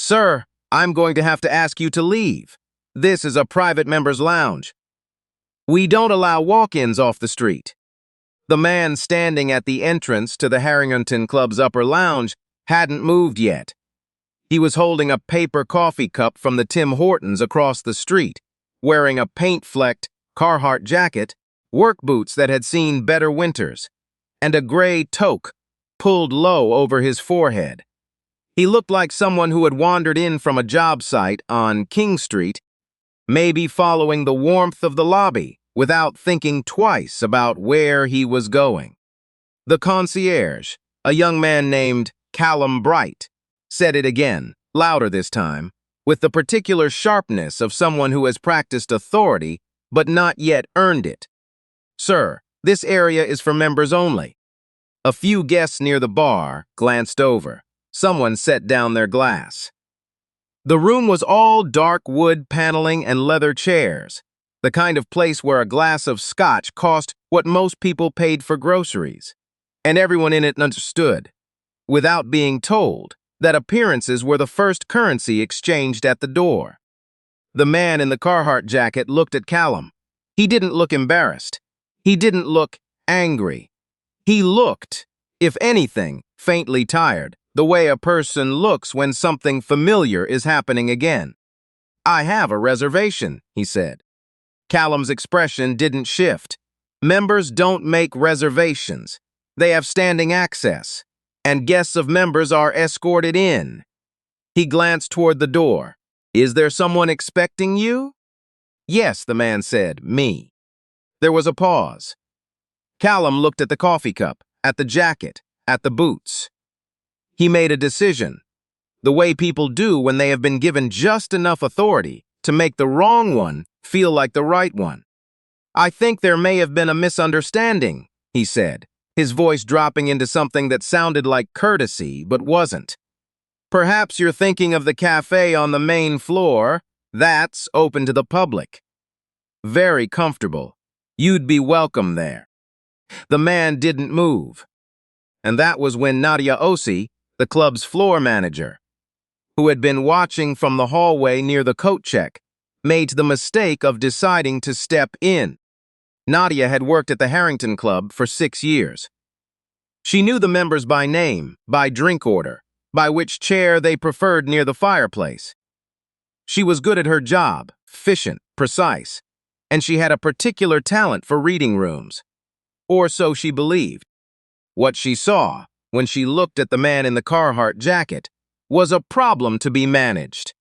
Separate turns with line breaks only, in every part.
"Sir, I'm going to have to ask you to leave. This is a private member's lounge. We don't allow walk-ins off the street." The man standing at the entrance to the Harrington Club's upper lounge hadn't moved yet. He was holding a paper coffee cup from the Tim Hortons across the street, wearing a paint-flecked Carhartt jacket, work boots that had seen better winters, and a gray toque pulled low over his forehead. He looked like someone who had wandered in from a job site on King Street, maybe following the warmth of the lobby without thinking twice about where he was going. The concierge, a young man named Callum Bright, said it again, louder this time, with the particular sharpness of someone who has practiced authority but not yet earned it. "Sir, this area is for members only." A few guests near the bar glanced over. Someone set down their glass. The room was all dark wood paneling and leather chairs, the kind of place where a glass of scotch cost what most people paid for groceries. And everyone in it understood, without being told, that appearances were the first currency exchanged at the door. The man in the Carhartt jacket looked at Callum. He didn't look embarrassed. He didn't look angry. He looked, if anything, faintly tired, the way a person looks when something familiar is happening again. "I have a reservation," he said. Callum's expression didn't shift. Members don't make reservations. They have standing access, and guests of members are escorted in. He glanced toward the door. "Is there someone expecting you?" "Yes," the man said, "me." There was a pause. Callum looked at the coffee cup, at the jacket, at the boots. He made a decision, the way people do when they have been given just enough authority to make the wrong one feel like the right one. "I think there may have been a misunderstanding," he said, his voice dropping into something that sounded like courtesy but wasn't. "Perhaps you're thinking of the cafe on the main floor. That's open to the public. Very comfortable. You'd be welcome there." The man didn't move. And that was when Nadia Osi, the club's floor manager, who had been watching from the hallway near the coat check, made the mistake of deciding to step in. Nadia had worked at the Harrington Club for 6 years. She knew the members by name, by drink order, by which chair they preferred near the fireplace. She was good at her job, efficient, precise, and she had a particular talent for reading rooms. Or so she believed. What she saw, when she looked at the man in the Carhartt jacket, was a problem to be managed.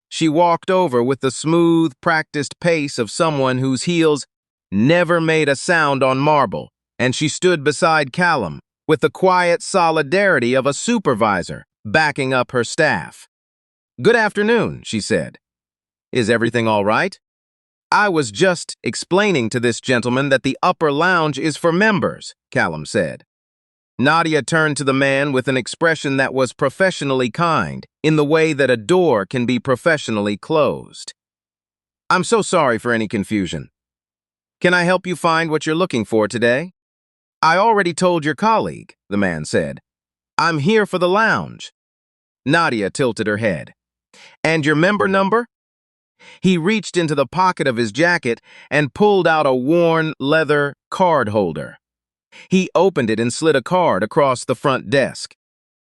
She walked over with the smooth, practiced pace of someone whose heels never made a sound on marble, and she stood beside Callum with the quiet solidarity of a supervisor backing up her staff. "Good afternoon," she said. "Is everything all right?" "I was just explaining to this gentleman that the upper lounge is for members," Callum said. Nadia turned to the man with an expression that was professionally kind, in the way that a door can be professionally closed. "I'm so sorry for any confusion. Can I help you find what you're looking for today?" "I already told your colleague," the man said. "I'm here for the lounge." Nadia tilted her head. "And your member number?" He reached into the pocket of his jacket and pulled out a worn leather card holder. He opened it and slid a card across the front desk.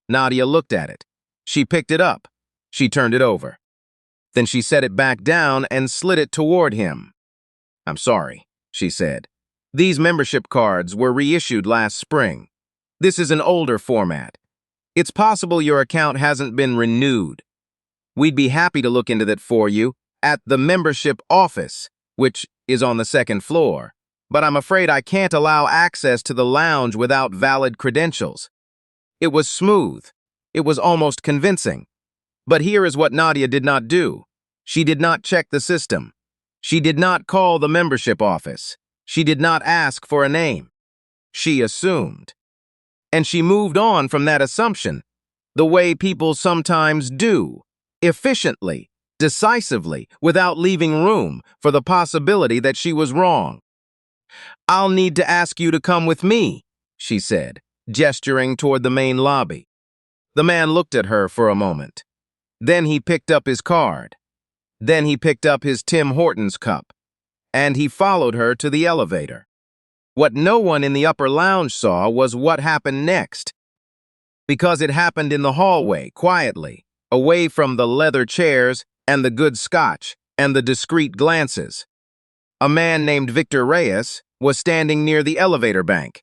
Nadia looked at it. She picked it up. She turned it over. Then she set it back down and slid it toward him. "I'm sorry," she said. "These membership cards were reissued last spring. This is an older format. It's possible your account hasn't been renewed. We'd be happy to look into that for you at the membership office, which is on the second floor. But I'm afraid I can't allow access to the lounge without valid credentials." It was smooth. It was almost convincing. But here is what Nadia did not do. She did not check the system. She did not call the membership office. She did not ask for a name. She assumed. And she moved on from that assumption, the way people sometimes do, efficiently, decisively, without leaving room for the possibility that she was wrong. "I'll need to ask you to come with me," she said, gesturing toward the main lobby. The man looked at her for a moment. Then he picked up his card. Then he picked up his Tim Hortons cup. And he followed her to the elevator. What no one in the upper lounge saw was what happened next. Because it happened in the hallway, quietly, away from the leather chairs and the good scotch and the discreet glances. A man named Victor Reyes was standing near the elevator bank.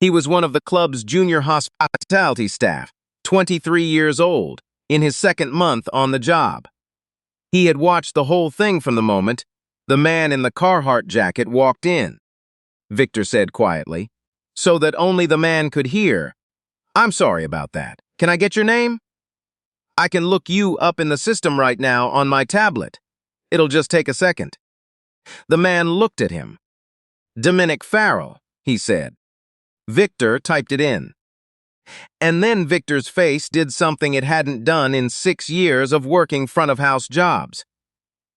He was one of the club's junior hospitality staff, 23 years old, in his second month on the job. He had watched the whole thing from the moment the man in the Carhartt jacket walked in. Victor said quietly, so that only the man could hear, "I'm sorry about that. Can I get your name? I can look you up in the system right now on my tablet. It'll just take a second." The man looked at him. "Dominic Farrell," he said. Victor typed it in. And then Victor's face did something it hadn't done in 6 years of working front-of-house jobs.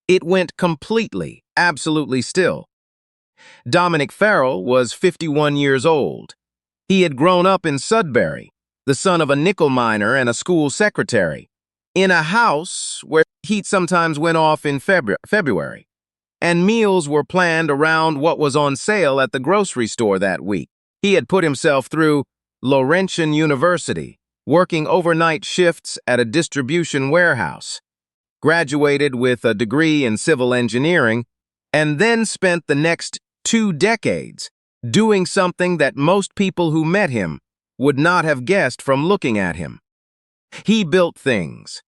It went completely, absolutely still. Dominic Farrell was 51 years old. He had grown up in Sudbury, the son of a nickel miner and a school secretary, in a house where heat sometimes went off in February, and meals were planned around what was on sale at the grocery store that week. He had put himself through Laurentian University, working overnight shifts at a distribution warehouse, graduated with a degree in civil engineering, and then spent the next 2 decades doing something that most people who met him would not have guessed from looking at him. He built things.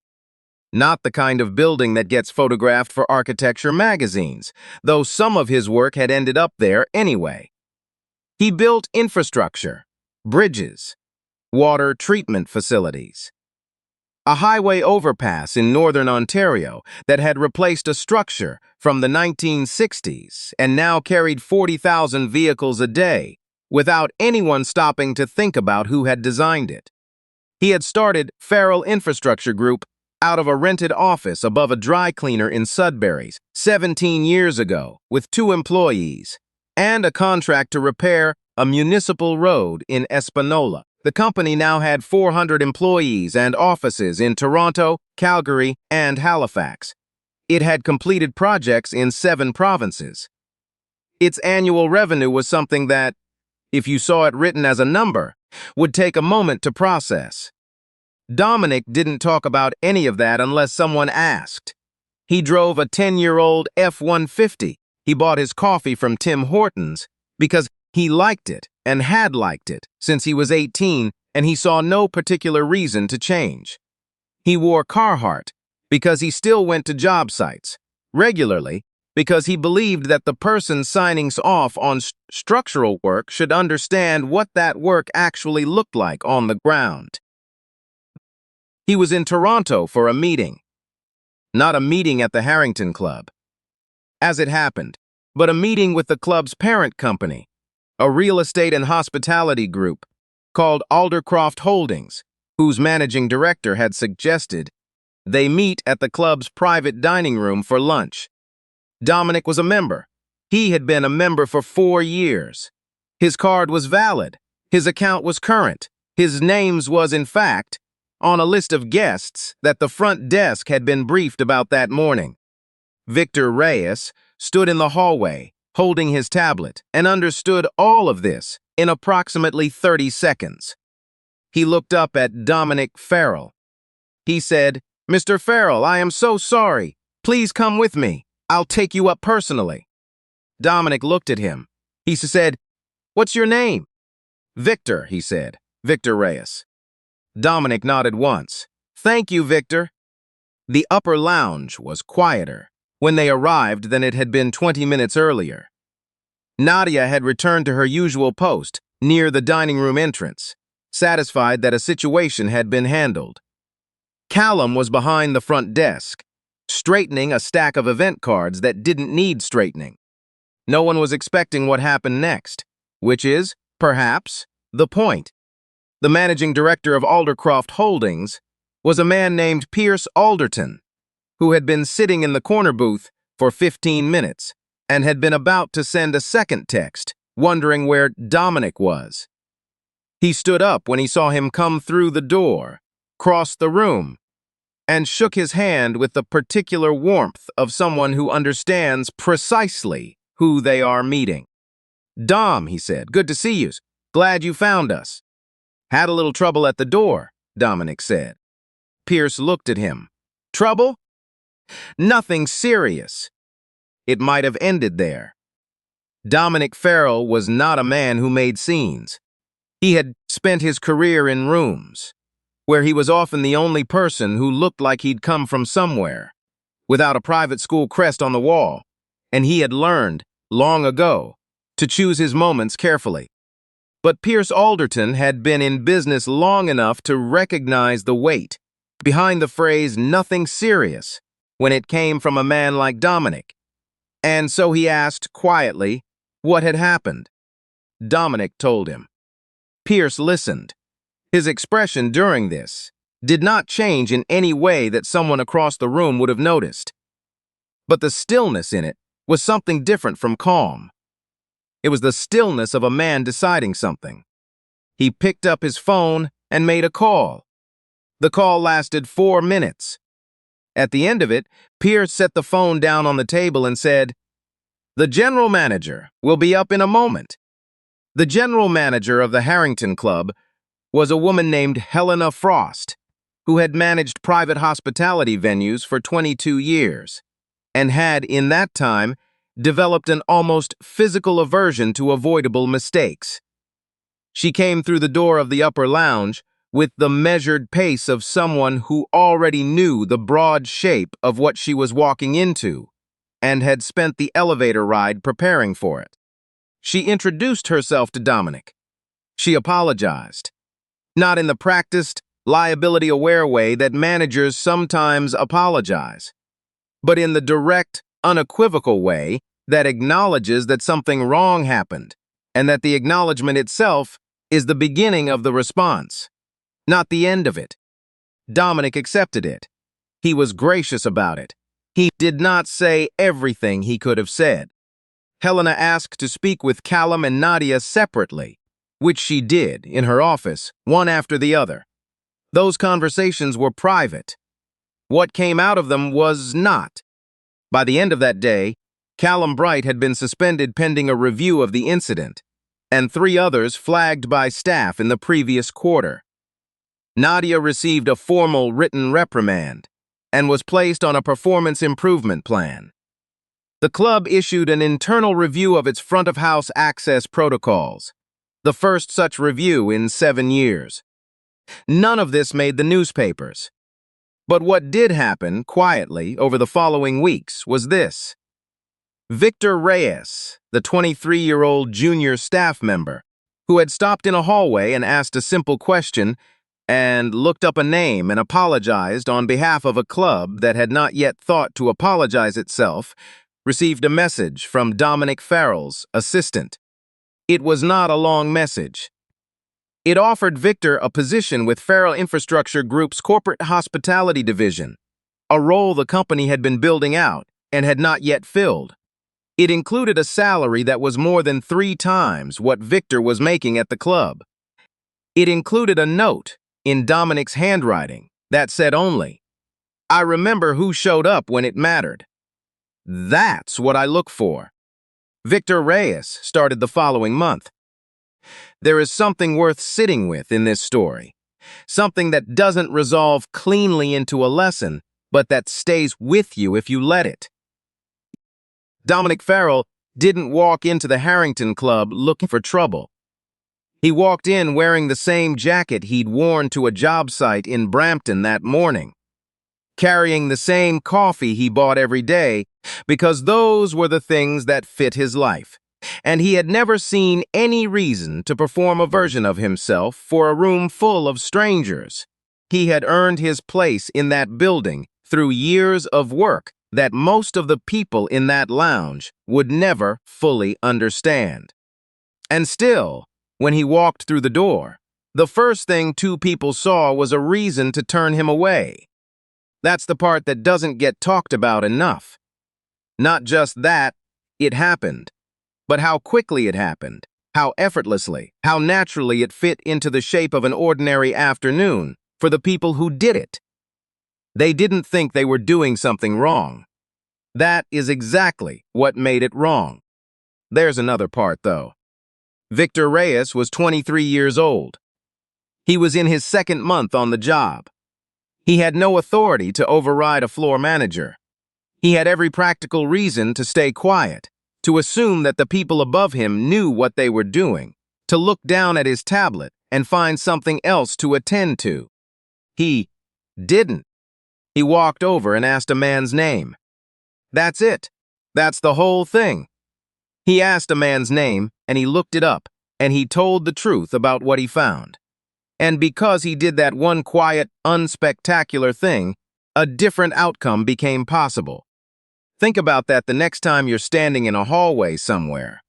Not the kind of building that gets photographed for architecture magazines, though some of his work had ended up there anyway. He built infrastructure, bridges, water treatment facilities. A highway overpass in northern Ontario that had replaced a structure from the 1960s and now carried 40,000 vehicles a day without anyone stopping to think about who had designed it. He had started Farrell Infrastructure Group out of a rented office above a dry cleaner in Sudbury 17 years ago with 2 employees and a contract to repair a municipal road in Espanola. The company now had 400 employees and offices in Toronto, Calgary, and Halifax. It had completed projects in 7 provinces. Its annual revenue was something that, if you saw it written as a number, would take a moment to process. Dominic didn't talk about any of that unless someone asked. He drove a 10-year-old F-150. He bought his coffee from Tim Hortons because he liked it and had liked it since he was 18, and he saw no particular reason to change. He wore Carhartt because he still went to job sites regularly because he believed that the person signing off on structural work should understand what that work actually looked like on the ground. He was in Toronto for a meeting. Not a meeting at the Harrington Club, as it happened, but a meeting with the club's parent company, a real estate and hospitality group called Aldercroft Holdings, whose managing director had suggested they meet at the club's private dining room for lunch. Dominic was a member. He had been a member for 4 years. His card was valid. His account was current. His name was, in fact, on a list of guests that the front desk had been briefed about that morning. Victor Reyes stood in the hallway, holding his tablet, and understood all of this in approximately 30 seconds. He looked up at Dominic Farrell. He said, "Mr. Farrell, I am so sorry. Please come with me. I'll take you up personally." Dominic looked at him. He said, "What's your name?" "Victor," he said. "Victor Reyes." Dominic nodded once. "Thank you, Victor." The upper lounge was quieter when they arrived than it had been 20 minutes earlier. Nadia had returned to her usual post near the dining room entrance, satisfied that a situation had been handled. Callum was behind the front desk, straightening a stack of event cards that didn't need straightening. No one was expecting what happened next, which is, perhaps, the point. The managing director of Aldercroft Holdings was a man named Pierce Alderton, who had been sitting in the corner booth for 15 minutes and had been about to send a second text, wondering where Dominic was. He stood up when he saw him come through the door, cross the room, and shook his hand with the particular warmth of someone who understands precisely who they are meeting. "Dom," he said, "good to see you. Glad you found us." "Had a little trouble at the door," Dominic said. Pierce looked at him. "Trouble?" "Nothing serious." It might have ended there. Dominic Farrell was not a man who made scenes. He had spent his career in rooms, where he was often the only person who looked like he'd come from somewhere, without a private school crest on the wall, and he had learned, long ago, to choose his moments carefully. But Pierce Alderton had been in business long enough to recognize the weight behind the phrase "nothing serious" when it came from a man like Dominic. And so he asked quietly what had happened. Dominic told him. Pierce listened. His expression during this did not change in any way that someone across the room would have noticed. But the stillness in it was something different from calm. It was the stillness of a man deciding something. He picked up his phone and made a call. The call lasted 4 minutes. At the end of it, Pierce set the phone down on the table and said, "The general manager will be up in a moment." The general manager of the Harrington Club was a woman named Helena Frost, who had managed private hospitality venues for 22 years, and had, in that time, developed an almost physical aversion to avoidable mistakes. She came through the door of the upper lounge with the measured pace of someone who already knew the broad shape of what she was walking into and had spent the elevator ride preparing for it. She introduced herself to Dominic. She apologized, not in the practiced, liability-aware way that managers sometimes apologize, but in the direct, unequivocal way that acknowledges that something wrong happened, and that the acknowledgement itself is the beginning of the response, not the end of it. Dominic accepted it. He was gracious about it. He did not say everything he could have said. Helena asked to speak with Callum and Nadia separately, which she did in her office, one after the other. Those conversations were private. What came out of them was not. By the end of that day, Callum Bright had been suspended pending a review of the incident, and 3 others flagged by staff in the previous quarter. Nadia received a formal written reprimand and was placed on a performance improvement plan. The club issued an internal review of its front-of-house access protocols, the first such review in 7 years. None of this made the newspapers. But what did happen, quietly, over the following weeks was this. Victor Reyes, the 23-year-old junior staff member, who had stopped in a hallway and asked a simple question and looked up a name and apologized on behalf of a club that had not yet thought to apologize itself, received a message from Dominic Farrell's assistant. It was not a long message. It offered Victor a position with Farrell Infrastructure Group's corporate hospitality division, a role the company had been building out and had not yet filled. It included a salary that was more than 3 times what Victor was making at the club. It included a note in Dominic's handwriting that said only, "I remember who showed up when it mattered." That's what I look for. Victor Reyes started the following month. There is something worth sitting with in this story, something that doesn't resolve cleanly into a lesson, but that stays with you if you let it. Dominic Farrell didn't walk into the Harrington Club looking for trouble. He walked in wearing the same jacket he'd worn to a job site in Brampton that morning, carrying the same coffee he bought every day, because those were the things that fit his life. And he had never seen any reason to perform a version of himself for a room full of strangers. He had earned his place in that building through years of work that most of the people in that lounge would never fully understand. And still, when he walked through the door, the first thing 2 people saw was a reason to turn him away. That's the part that doesn't get talked about enough. Not just that, it happened, but how quickly it happened, how effortlessly, how naturally it fit into the shape of an ordinary afternoon for the people who did it. They didn't think they were doing something wrong. That is exactly what made it wrong. There's another part, though. Victor Reyes was 23 years old. He was in his second month on the job. He had no authority to override a floor manager. He had every practical reason to stay quiet, to assume that the people above him knew what they were doing, to look down at his tablet and find something else to attend to. He didn't. He walked over and asked a man's name. That's it. That's the whole thing. He asked a man's name, and he looked it up, and he told the truth about what he found. And because he did that one quiet, unspectacular thing, a different outcome became possible. Think about that the next time you're standing in a hallway somewhere,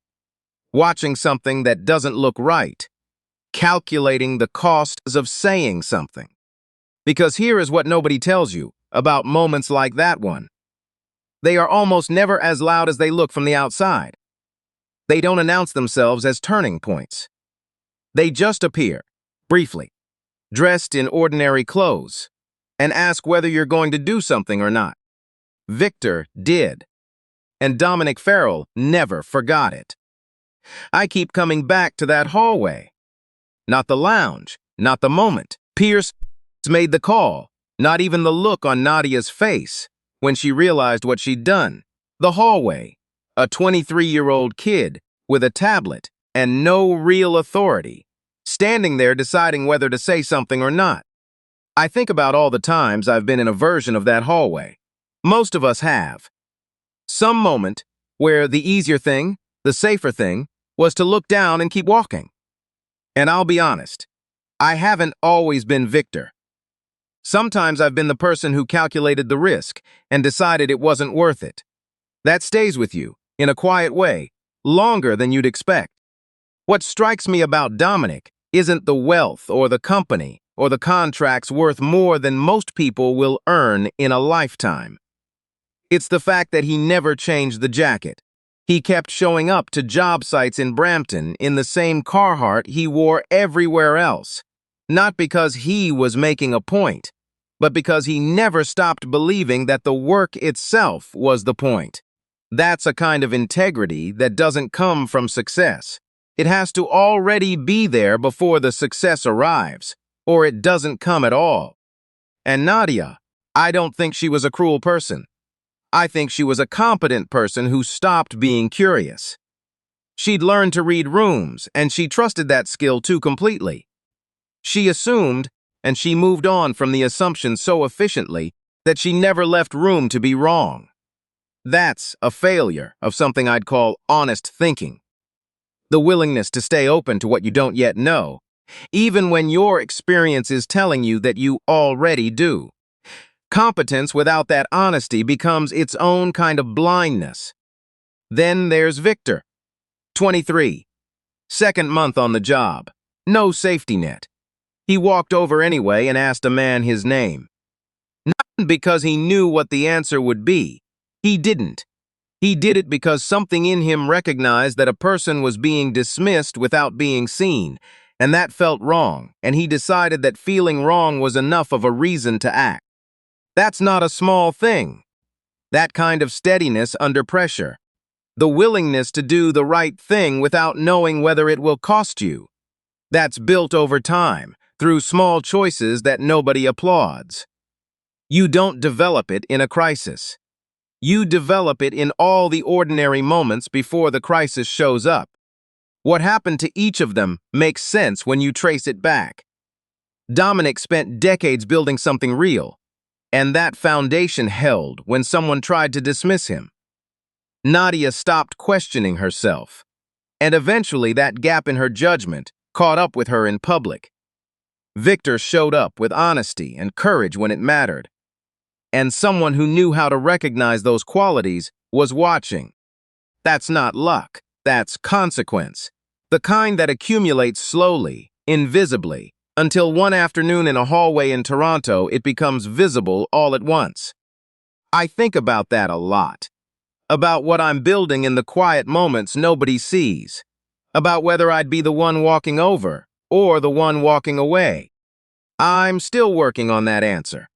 watching something that doesn't look right, calculating the costs of saying something. Because here is what nobody tells you about moments like that one. They are almost never as loud as they look from the outside. They don't announce themselves as turning points. They just appear, briefly, dressed in ordinary clothes, and ask whether you're going to do something or not. Victor did, and Dominic Farrell never forgot it. I keep coming back to that hallway. Not the lounge, not the moment. Pierce made the call, not even the look on Nadia's face when she realized what she'd done. The hallway, a 23-year-old kid with a tablet and no real authority, standing there deciding whether to say something or not. I think about all the times I've been in a version of that hallway. Most of us have. Some moment where the easier thing, the safer thing, was to look down and keep walking. And I'll be honest, I haven't always been Victor. Sometimes I've been the person who calculated the risk and decided it wasn't worth it. That stays with you, in a quiet way, longer than you'd expect. What strikes me about Dominic isn't the wealth or the company or the contracts worth more than most people will earn in a lifetime. It's the fact that he never changed the jacket. He kept showing up to job sites in Brampton in the same Carhartt he wore everywhere else. Not because he was making a point, but because he never stopped believing that the work itself was the point. That's a kind of integrity that doesn't come from success. It has to already be there before the success arrives, or it doesn't come at all. And Nadia, I don't think she was a cruel person. I think she was a competent person who stopped being curious. She'd learned to read rooms, and she trusted that skill too completely. She assumed, and she moved on from the assumption so efficiently that she never left room to be wrong. That's a failure of something I'd call honest thinking. The willingness to stay open to what you don't yet know, even when your experience is telling you that you already do. Competence without that honesty becomes its own kind of blindness. Then there's Victor, 23, second month on the job, no safety net. He walked over anyway and asked a man his name. Not because he knew what the answer would be. He didn't. He did it because something in him recognized that a person was being dismissed without being seen, and that felt wrong, and he decided that feeling wrong was enough of a reason to act. That's not a small thing. That kind of steadiness under pressure. The willingness to do the right thing without knowing whether it will cost you. That's built over time, through small choices that nobody applauds. You don't develop it in a crisis. You develop it in all the ordinary moments before the crisis shows up. What happened to each of them makes sense when you trace it back. Dominic spent decades building something real, and that foundation held when someone tried to dismiss him. Nadia stopped questioning herself, and eventually that gap in her judgment caught up with her in public. Victor showed up with honesty and courage when it mattered, and someone who knew how to recognize those qualities was watching. That's not luck, that's consequence, the kind that accumulates slowly, invisibly, until one afternoon in a hallway in Toronto it becomes visible all at once. I think about that a lot. About what I'm building in the quiet moments nobody sees. About whether I'd be the one walking over or the one walking away. I'm still working on that answer.